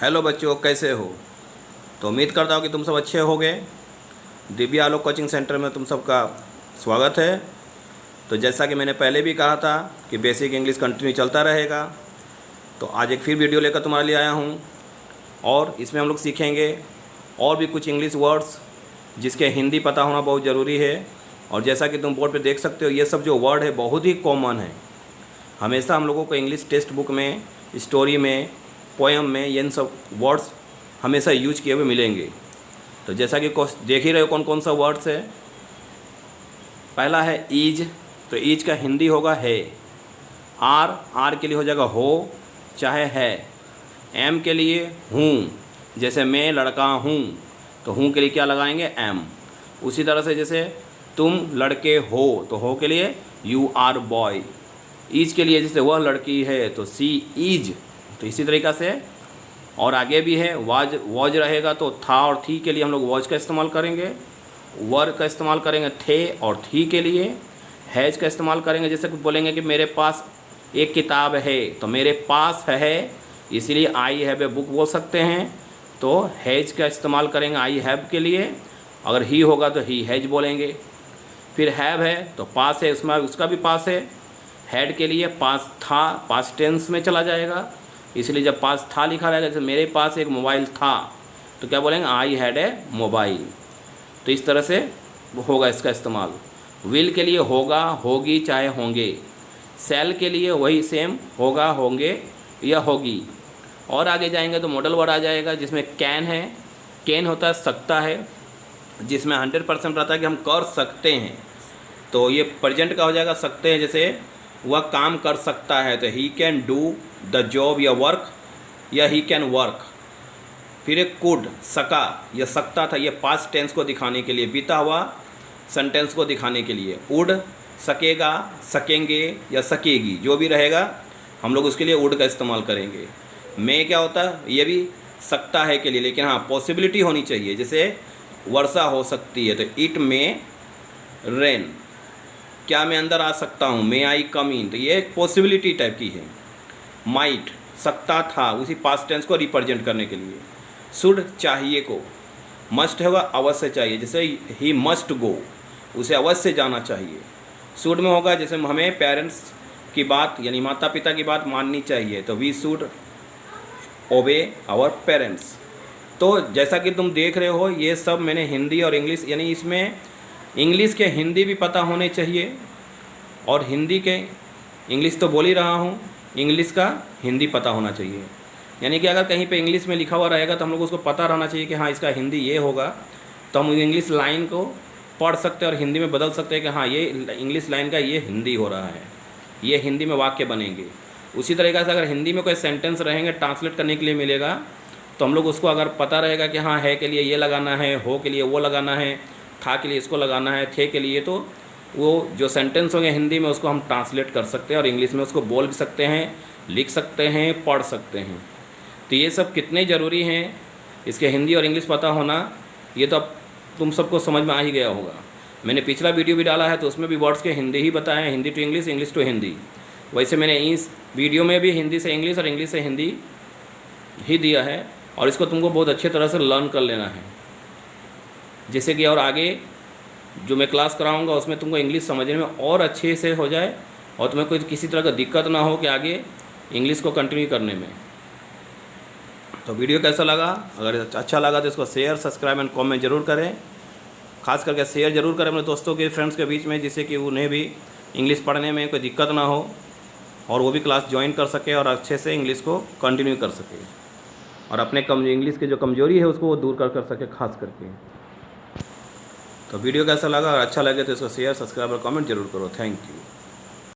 Hello बच्चों, कैसे हो? तो उम्मीद करता हूँ कि तुम सब अच्छे होगे। दिव्या आलोक कोचिंग सेंटर में तुम सबका स्वागत है। तो जैसा कि मैंने पहले भी कहा था कि बेसिक इंग्लिश कंटिन्यू चलता रहेगा, तो आज एक फिर वीडियो लेकर तुम्हारे लिए आया हूँ और इसमें हम लोग सीखेंगे और भी कुछ इंग्लिश वर्ड्स जिसके हिंदी पता होना बहुत ज़रूरी है। और जैसा कि तुम बोर्ड पे देख सकते हो, ये सब जो वर्ड है बहुत ही कॉमन है। हमेशा हम लोगों को इंग्लिश टेक्स्ट बुक में, स्टोरी में, पोएम में ये इन सब वर्ड्स हमेशा यूज किए हुए मिलेंगे। तो जैसा कि देख ही रहे हो कौन कौन सा वर्ड्स है। पहला है ईज, तो ईज का हिंदी होगा है। आर के लिए हो जाएगा हो चाहे है। एम के लिए हूँ, जैसे मैं लड़का हूँ तो हूँ के लिए क्या लगाएंगे? एम। उसी तरह से जैसे तुम लड़के हो तो हो के लिए यू आर बॉय। ईज के लिए जैसे वह लड़की है तो सी ईज, तो इसी तरीक़ा से और आगे भी है। वॉज रहेगा तो था और थी के लिए हम लोग वॉज का इस्तेमाल करेंगे। वर का इस्तेमाल करेंगे थे और थी के लिए। हैज़ का इस्तेमाल करेंगे, जैसे बोलेंगे कि मेरे पास एक किताब है तो मेरे पास है, इसीलिए आई हैव ए बुक बोल सकते हैं। तो हैज़ का इस्तेमाल करेंगे आई हैव के लिए। अगर ही होगा तो ही हैज़ बोलेंगे। फिर हैव है तो पास है, उसमें उसका भी पास है। हैड के लिए पास था, पास टेंस में चला जाएगा, इसलिए जब पास था लिखा रहेगा, जैसे मेरे पास एक मोबाइल था तो क्या बोलेंगे? I had a mobile. तो इस तरह से होगा इसका इस्तेमाल। विल के लिए होगा, होगी चाहे होंगे। सेल के लिए वही सेम, होगा, होंगे या होगी। और आगे जाएंगे तो मॉडल वर्ड आ जाएगा, जिसमें कैन है। कैन होता है सकता है, जिसमें 100% रहता है कि हम कर सकते हैं। तो ये प्रेजेंट का हो जाएगा सकते हैं, जैसे वह काम कर सकता है तो he can do the job या वर्क, या ही कैन वर्क। फिर एक कुड, सका या सकता था, ये पास्ट टेंस को दिखाने के लिए, बीता हुआ सेंटेंस को दिखाने के लिए। उड सकेगा, सकेंगे या सकेगी, जो भी रहेगा हम लोग उसके लिए उड का इस्तेमाल करेंगे। मे क्या होता है? ये भी सकता है के लिए, लेकिन हाँ पॉसिबिलिटी होनी चाहिए। जैसे वर्षा हो सकती है तो इट मे रेन, क्या मैं अंदर आ सकता हूँ? मे आई कम इन, तो ये एक पॉसिबिलिटी टाइप की है। माइट सकता था, उसी पास्ट टेंस को रिप्रेजेंट करने के लिए। शुड चाहिए को, मस्ट होगा अवश्य चाहिए, जैसे ही मस्ट गो, उसे अवश्य जाना चाहिए। शुड में होगा जैसे हमें पेरेंट्स की बात यानी माता पिता की बात माननी चाहिए, तो we should obey our parents. तो जैसा कि तुम देख रहे हो, ये सब मैंने हिंदी और इंग्लिश, यानी इसमें इंग्लिश के हिंदी भी पता होने चाहिए और हिंदी के इंग्लिश तो बोल ही रहा हूँ, इंग्लिश का हिंदी पता होना चाहिए। यानी कि अगर कहीं पे इंग्लिश में लिखा हुआ रहेगा तो हम लोग उसको पता रहना चाहिए कि हाँ इसका हिंदी ये होगा, तो हम इंग्लिश लाइन को पढ़ सकते हैं और हिंदी में बदल सकते हैं कि हाँ ये इंग्लिश लाइन का ये हिंदी हो रहा है, ये हिंदी में वाक्य बनेंगे। उसी तरीक़े से अगर हिंदी में कोई सेंटेंस रहेंगे ट्रांसलेट करने के लिए मिलेगा, तो हम लोग उसको अगर पता रहेगा कि हाँ है के लिए ये लगाना है, हो के लिए वो लगाना है, था के लिए इसको लगाना है, थे के लिए, तो वो जो सेंटेंस होंगे हिंदी में उसको हम ट्रांसलेट कर सकते हैं और इंग्लिश में उसको बोल भी सकते हैं, लिख सकते हैं, पढ़ सकते हैं। तो ये सब कितने ज़रूरी हैं, इसके हिंदी और इंग्लिश पता होना, ये तो अब तुम सबको समझ में आ ही गया होगा। मैंने पिछला वीडियो भी डाला है तो उसमें भी वर्ड्स के हिंदी ही बताए हैं, Hindi to English, English to Hindi. वैसे मैंने इस वीडियो में भी हिंदी से इंग्लिश और इंग्लिश से हिंदी ही दिया है, और इसको तुमको बहुत अच्छे तरह से लर्न कर लेना है, जैसे कि और आगे जो मैं क्लास कराऊंगा उसमें तुमको इंग्लिश समझने में और अच्छे से हो जाए और तुम्हें कोई किसी तरह का दिक्कत ना हो कि आगे इंग्लिश को कंटिन्यू करने में। तो वीडियो कैसा लगा? अगर अच्छा लगा तो इसको शेयर, सब्सक्राइब एंड कमेंट जरूर करें। खास करके शेयर जरूर करें अपने दोस्तों के, फ्रेंड्स के बीच में, जिससे कि उन्हें भी इंग्लिश पढ़ने में कोई दिक्कत ना हो और वो भी क्लास ज्वाइन कर सके और अच्छे से इंग्लिश को कंटिन्यू कर सके और अपने इंग्लिश की जो कमजोरी है उसको वो दूर कर सके खास करके। तो वीडियो कैसा लगा? अगर अच्छा लगे तो इसको शेयर, सब्सक्राइब और कमेंट जरूर करो। Thank you.